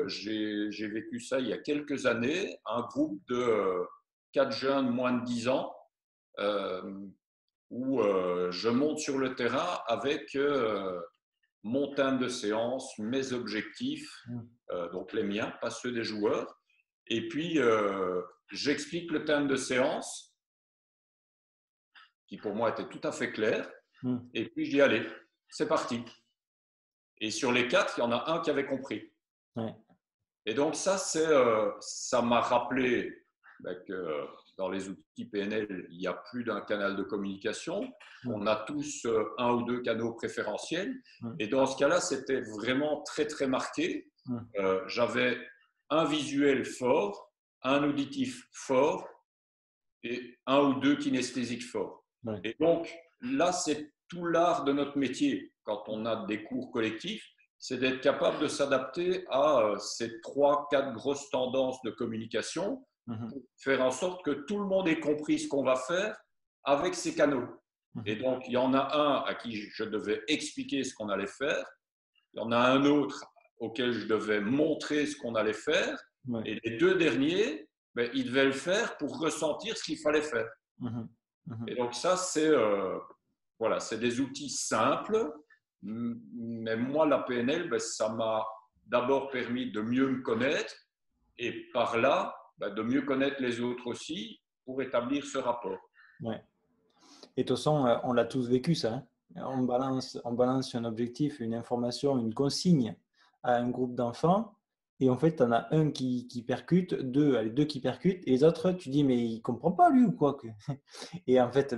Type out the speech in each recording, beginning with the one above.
j'ai vécu ça il y a quelques années, un groupe de 4 jeunes moins de 10 ans, euh, où je monte sur le terrain avec mon thème de séance, mes objectifs, donc les miens, pas ceux des joueurs. Et puis, j'explique le thème de séance, qui pour moi était tout à fait clair. Et puis, je dis, allez, c'est parti. Et sur les 4, il y en a un qui avait compris. Ouais. Et donc, ça m'a rappelé que dans les outils PNL, il y a plus d'un canal de communication. On a tous un ou deux canaux préférentiels. Et dans ce cas-là, c'était vraiment très, très marqué. J'avais un visuel fort, un auditif fort et un ou deux kinesthésiques forts. Ouais. Et donc, là, c'est tout l'art de notre métier quand on a des cours collectifs, c'est d'être capable de s'adapter à ces 3-4 grosses tendances de communication pour faire en sorte que tout le monde ait compris ce qu'on va faire avec ces canaux. Et donc, il y en a un à qui je devais expliquer ce qu'on allait faire, il y en a un autre auquel je devais montrer ce qu'on allait faire, et les deux derniers, ils devaient le faire pour ressentir ce qu'il fallait faire. Et donc ça, voilà, c'est des outils simples, mais moi, la PNL, ça m'a d'abord permis de mieux me connaître et par là, de mieux connaître les autres aussi pour établir ce rapport. Ouais. Et de toute façon, on l'a tous vécu ça. Hein. On balance un objectif, une information, une consigne à un groupe d'enfants. Et en fait, tu en as un qui percute, deux qui percutent, et les autres, tu dis, mais il ne comprend pas lui ou quoi? Et en fait,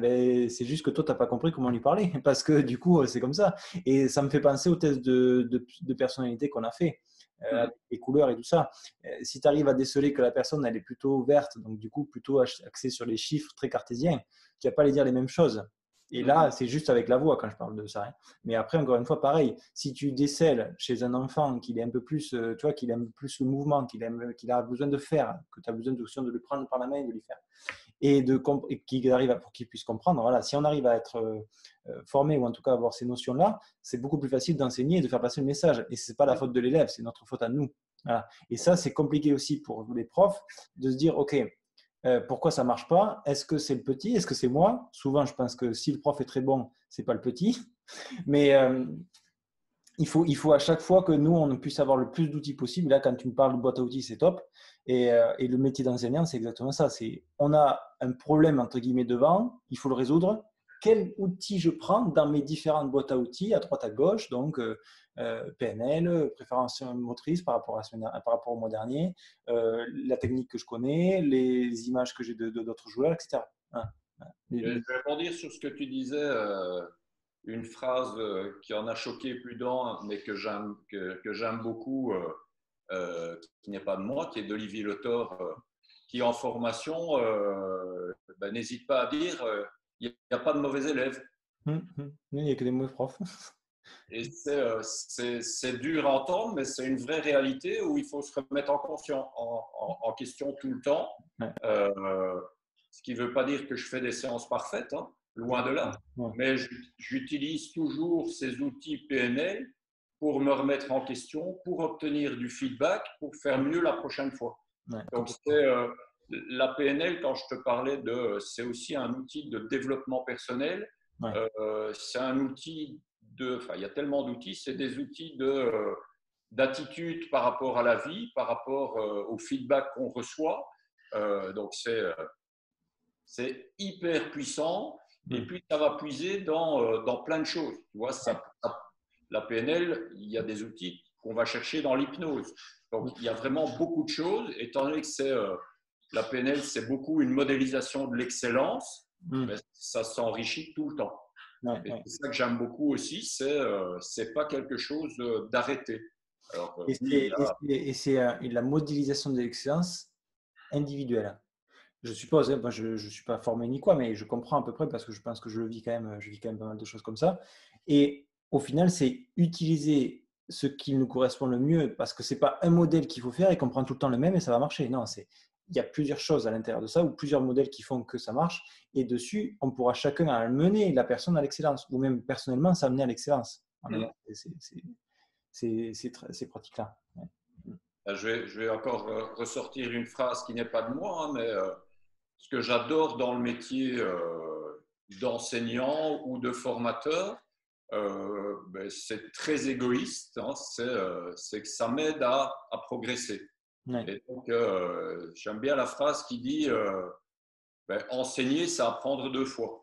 c'est juste que toi, tu n'as pas compris comment lui parler, parce que du coup, c'est comme ça. Et ça me fait penser au test de personnalité qu'on a fait, avec les couleurs et tout ça. Si tu arrives à déceler que la personne, elle est plutôt verte, donc du coup, plutôt axée sur les chiffres très cartésiens, tu vas pas aller dire les mêmes choses. Et là, c'est juste avec la voix quand je parle de ça. Hein. Mais après, encore une fois, pareil, si tu décèles chez un enfant qu'il est un peu plus, tu vois, qu'il aime plus le mouvement, qu'il a besoin de faire, que tu as besoin de le prendre par la main et de lui faire, et qu'il arrive pour qu'il puisse comprendre. Voilà, si on arrive à être formé ou en tout cas avoir ces notions-là, c'est beaucoup plus facile d'enseigner et de faire passer le message. Et c'est pas la faute de l'élève, c'est notre faute à nous. Voilà. Et ça, c'est compliqué aussi pour les profs de se dire, ok. Pourquoi ça ne marche pas? Est-ce que c'est le petit? Est-ce que c'est moi? Souvent, je pense que si le prof est très bon, ce n'est pas le petit. Mais il faut à chaque fois que nous, on puisse avoir le plus d'outils possible. Là, quand tu me parles de boîte à outils, c'est top. Et le métier d'enseignant, c'est exactement ça. On a un problème, entre guillemets, devant. Il faut le résoudre. Quel outil je prends dans mes différentes boîtes à outils, à droite, à gauche, donc PNL, préférence motrice par rapport au mois dernier, la technique que je connais, les images que j'ai d'autres joueurs, etc. Hein. Je vais rebondir sur ce que tu disais, une phrase qui en a choqué plus d'un, mais que j'aime beaucoup, qui n'est pas de moi, qui est d'Olivier Le Thor, qui en formation n'hésite pas à dire il n'y a pas de mauvais élèves. Il n'y a que des mauvais profs. Et c'est dur à entendre, mais c'est une vraie réalité où il faut se remettre en question tout le temps. Ouais. Ce qui ne veut pas dire que je fais des séances parfaites, hein, loin de là. Ouais. Mais j'utilise toujours ces outils PNL pour me remettre en question, pour obtenir du feedback, pour faire mieux la prochaine fois. Ouais, donc, la PNL, quand je te parlais c'est aussi un outil de développement personnel. ouais. C'est un outil il y a tellement d'outils, c'est des outils d'attitude par rapport à la vie, par rapport au feedback qu'on reçoit. Donc, c'est hyper puissant. Et puis, ça va puiser dans plein de choses. Tu vois, la PNL, il y a des outils qu'on va chercher dans l'hypnose. Donc, il y a vraiment beaucoup de choses. Étant donné que la PNL, c'est beaucoup une modélisation de l'excellence, mais ça s'enrichit tout le temps. Et c'est ça que j'aime beaucoup aussi, c'est pas quelque chose d'arrêté. Et c'est la modélisation de l'excellence individuelle. Je suppose, hein, moi je ne suis pas formé ni quoi, mais je comprends à peu près parce que je pense que je vis quand même pas mal de choses comme ça. Et au final, c'est utiliser ce qui nous correspond le mieux parce que ce n'est pas un modèle qu'il faut faire et qu'on prend tout le temps le même et ça va marcher. Non, il y a plusieurs choses à l'intérieur de ça ou plusieurs modèles qui font que ça marche et dessus, on pourra chacun mener la personne à l'excellence ou même personnellement s'amener à l'excellence. Ces pratiques-là. Ouais. Je vais encore ressortir une phrase qui n'est pas de moi, hein, mais ce que j'adore dans le métier d'enseignant ou de formateur, ben, c'est très égoïste, hein, c'est que ça m'aide à progresser. Ouais. Et donc, j'aime bien la phrase qui dit ben, enseigner, c'est apprendre deux fois.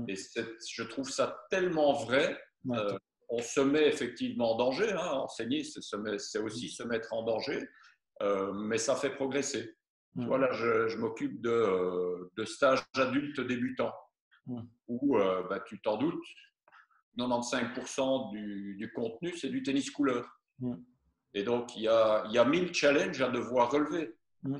Et je trouve ça tellement vrai. Ouais. On se met effectivement en danger. Hein, enseigner, c'est aussi se mettre en danger, mais ça fait progresser. Tu vois, là, je m'occupe de stages adultes débutants où, bah, tu t'en doutes, 95% du contenu, c'est du tennis couleur. Et donc, il y a 1000 challenges à devoir relever.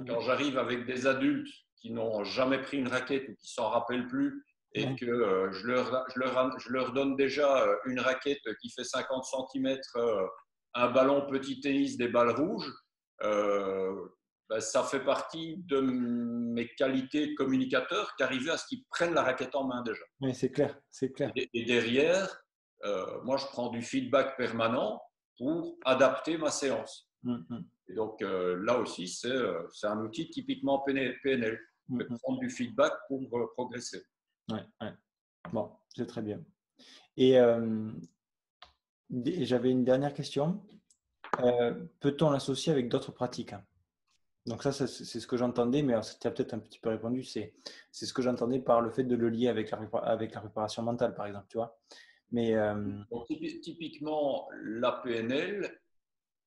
Quand j'arrive avec des adultes qui n'ont jamais pris une raquette ou qui s'en rappellent plus et que je leur donne déjà une raquette qui fait 50 cm, un ballon petit tennis, des balles rouges, ben, ça fait partie de mes qualités de communicateur qu'arriver à ce qu'ils prennent la raquette en main déjà. Oui, c'est clair, c'est clair. Et derrière, moi, je prends du feedback permanent pour adapter ma séance. Et donc, là aussi, c'est un outil typiquement PNL, de prendre du feedback pour progresser. Ouais. Bon, c'est très bien. Et j'avais une dernière question. Peut-on l'associer avec d'autres pratiques? Donc ça, c'est ce que j'entendais, mais tu as peut-être un petit peu répondu. C'est ce que j'entendais par le fait de le lier avec la préparation mentale, par exemple, tu vois. Mais donc, typiquement, la PNL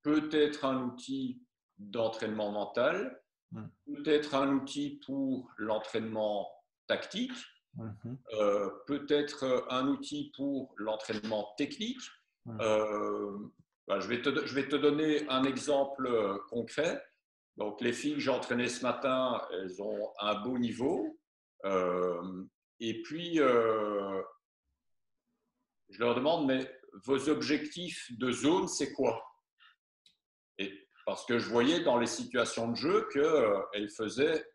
peut être un outil d'entraînement mental, peut être un outil pour l'entraînement tactique, peut être un outil pour l'entraînement technique. Je vais te donner un exemple concret. Donc, les filles que j'ai entraînées ce matin, elles ont un beau niveau. Et puis, je leur demande, mais vos objectifs de zone, c'est quoi? Et parce que je voyais dans les situations de jeu qu'elles faisaient,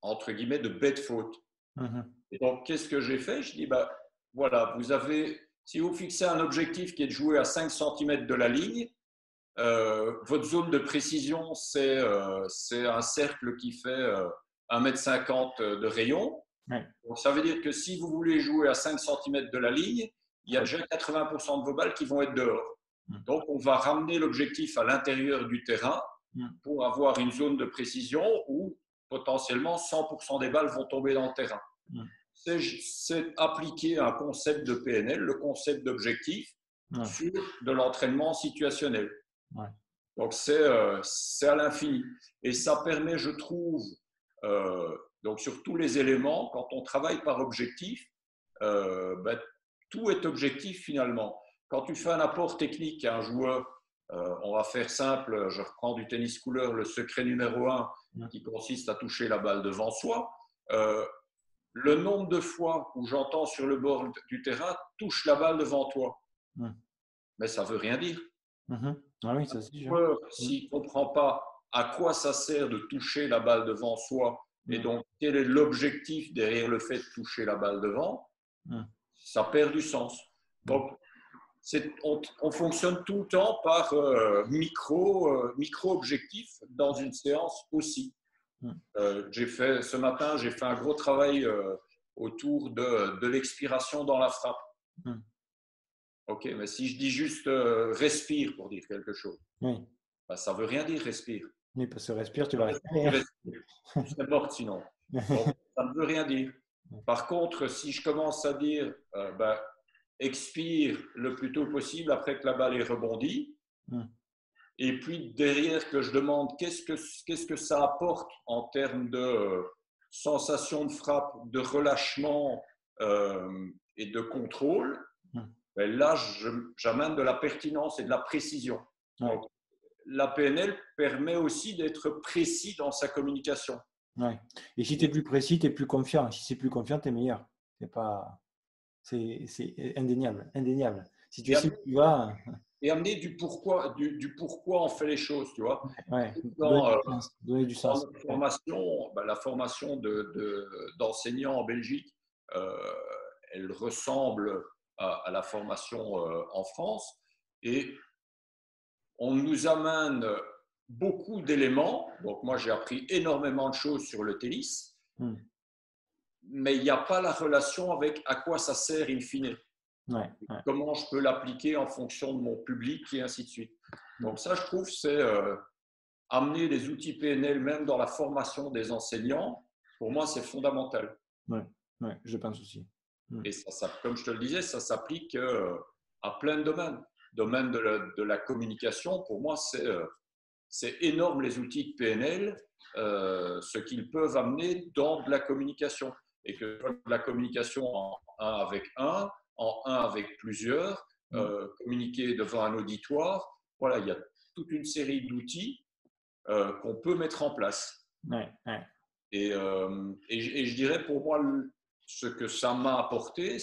entre guillemets, de bêtes fautes. Et donc, qu'est-ce que j'ai fait? Je dis, bah, voilà, si vous fixez un objectif qui est de jouer à 5 cm de la ligne, votre zone de précision, c'est un cercle qui fait 1,50 m de rayon. Donc, ça veut dire que si vous voulez jouer à 5 cm de la ligne, il y a déjà 80% de vos balles qui vont être dehors. Donc, on va ramener l'objectif à l'intérieur du terrain pour avoir une zone de précision où potentiellement 100% des balles vont tomber dans le terrain. C'est appliquer un concept de PNL, le concept d'objectif, sur de l'entraînement situationnel. Donc, c'est à l'infini. Et ça permet, je trouve, donc sur tous les éléments, quand on travaille par objectif, ben, tout est objectif finalement. Quand tu fais un apport technique à un joueur, on va faire simple, je reprends du tennis couleur, le secret numéro 1 qui consiste à toucher la balle devant soi. Le nombre de fois où j'entends sur le bord du terrain, touche la balle devant toi. Mais ça ne veut rien dire. Ah oui, ça, c'est sûr. Un joueur, s'il ne comprend pas à quoi ça sert de toucher la balle devant soi, et donc quel est l'objectif derrière le fait de toucher la balle devant, ça perd du sens. Donc, on fonctionne tout le temps par micro-objectifs dans une séance aussi. Ce matin, j'ai fait un gros travail autour de l'expiration dans la frappe. Ok, mais si je dis juste respire pour dire quelque chose, bah, ça ne veut rien dire respire. Oui, parce que respire, tu vas respirer. Tu serais morte sinon. Donc, ça ne veut rien dire. Par contre, si je commence à dire bah, expire le plus tôt possible après que la balle est rebondie, et puis derrière que je demande qu'est-ce que ça apporte en termes de sensation de frappe, de relâchement et de contrôle, ben là, j'amène de la pertinence et de la précision. Donc, la PNL permet aussi d'être précis dans sa communication. Et si tu es plus précis, tu es plus confiant. Si c'est plus confiant, tu es meilleur. C'est indéniable, indéniable. Si tu sais où tu vas. Et amener du pourquoi on fait les choses, tu vois. Donner du sens. La formation d'enseignants en Belgique, elle ressemble à la formation en France. Et on nous amène beaucoup d'éléments. Donc moi, j'ai appris énormément de choses sur le tennis, mais il n'y a pas la relation avec à quoi ça sert in fine. Ouais, ouais. Comment je peux l'appliquer en fonction de mon public et ainsi de suite. Donc ça, je trouve, c'est amener des outils PNL même dans la formation des enseignants. Pour moi, c'est fondamental. Ouais, ouais, je pense aussi. Et ça, comme je te le disais, ça s'applique à plein de domaines. Domaine de la communication, pour moi, c'est énorme les outils de PNL, ce qu'ils peuvent amener dans de la communication. Et que de la communication en un avec un, en un avec plusieurs, communiquer devant un auditoire, voilà, il y a toute une série d'outils qu'on peut mettre en place. Ouais, ouais. Et je dirais pour moi, ce que ça m'a apporté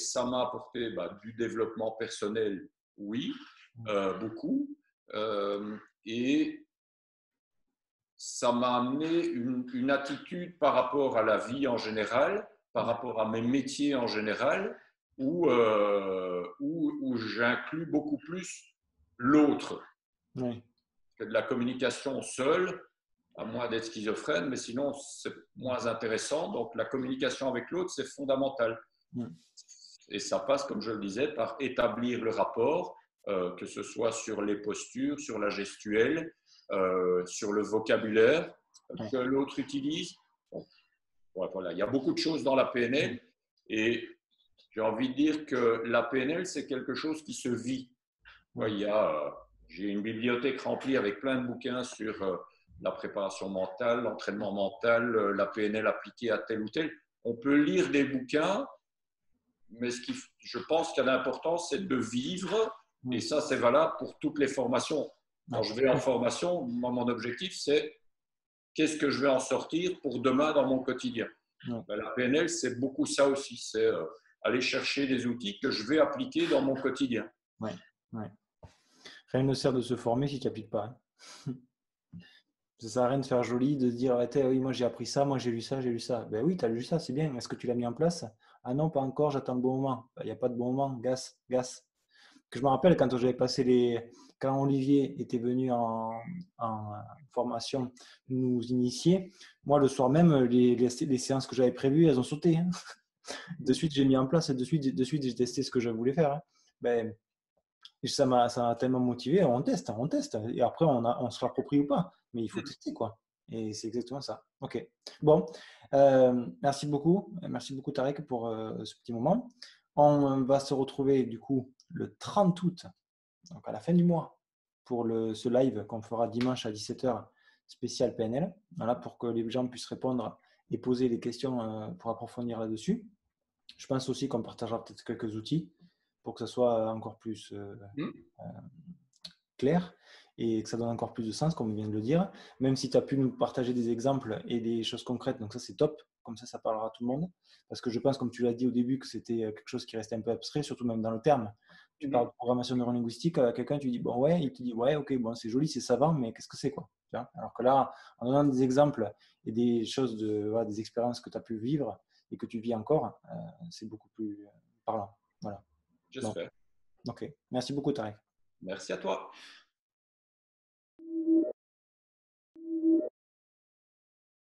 du développement personnel, oui, beaucoup. Et ça m'a amené une attitude par rapport à la vie en général, par rapport à mes métiers en général, où j'inclus beaucoup plus l'autre Ouais. que de la communication seule, à moins d'être schizophrène, mais sinon c'est moins intéressant. Donc la communication avec l'autre, c'est fondamental. Et ça passe, comme je le disais, par établir le rapport, que ce soit sur les postures, sur la gestuelle, sur le vocabulaire que l'autre utilise. Bon, voilà. Il y a beaucoup de choses dans la PNL et j'ai envie de dire que la PNL, c'est quelque chose qui se vit. J'ai une bibliothèque remplie avec plein de bouquins sur la préparation mentale, l'entraînement mental, la PNL appliquée à tel ou tel. On peut lire des bouquins, mais je pense qu'il y a l'important, c'est de vivre. Et ça, c'est valable pour toutes les formations. Quand je vais en formation, mon objectif, c'est qu'est-ce que je vais en sortir pour demain dans mon quotidien. La PNL, c'est beaucoup ça aussi. C'est aller chercher des outils que je vais appliquer dans mon quotidien. Ouais, ouais. Rien ne sert de se former si tu n'appliques pas. Ça sert à rien de faire joli, de dire oui, moi j'ai appris ça, moi j'ai lu ça, j'ai lu ça. Ben oui, tu as lu ça, c'est bien. Est-ce que tu l'as mis en place? Ah non, pas encore, j'attends le bon moment. Il n'y a pas de bon moment, gasse. Que je me rappelle quand j'avais passé quand Olivier était venu en formation nous initier, moi le soir même, les séances que j'avais prévues, elles ont sauté. Hein. De suite, j'ai mis en place, de suite j'ai testé ce que je voulais faire. Hein. Ben, ça m'a tellement motivé, on teste. Et après, on se l'approprie ou pas. Mais il faut tester, quoi. Et c'est exactement ça. OK. Bon, merci beaucoup. Merci beaucoup, Tarek, pour ce petit moment. On va se retrouver, du coup, le 30 août, donc à la fin du mois, pour ce live qu'on fera dimanche à 17h, spécial PNL. Voilà, pour que les gens puissent répondre et poser des questions pour approfondir là-dessus. Je pense aussi qu'on partagera peut-être quelques outils pour que ça soit encore plus clair et que ça donne encore plus de sens, comme on vient de le dire. Même si tu as pu nous partager des exemples et des choses concrètes, donc ça c'est top, comme ça parlera à tout le monde. Parce que je pense, comme tu l'as dit au début, que c'était quelque chose qui restait un peu abstrait, surtout même dans le terme. Tu parles de programmation neurolinguistique à quelqu'un, tu dis bon ouais, il te dit ouais, ok, bon c'est joli, c'est savant, mais qu'est-ce que c'est quoi? Alors que là, en donnant des exemples et des choses, des expériences que tu as pu vivre et que tu vis encore, c'est beaucoup plus parlant. Voilà. J'espère. Ok. Merci beaucoup, Tarek. Merci à toi.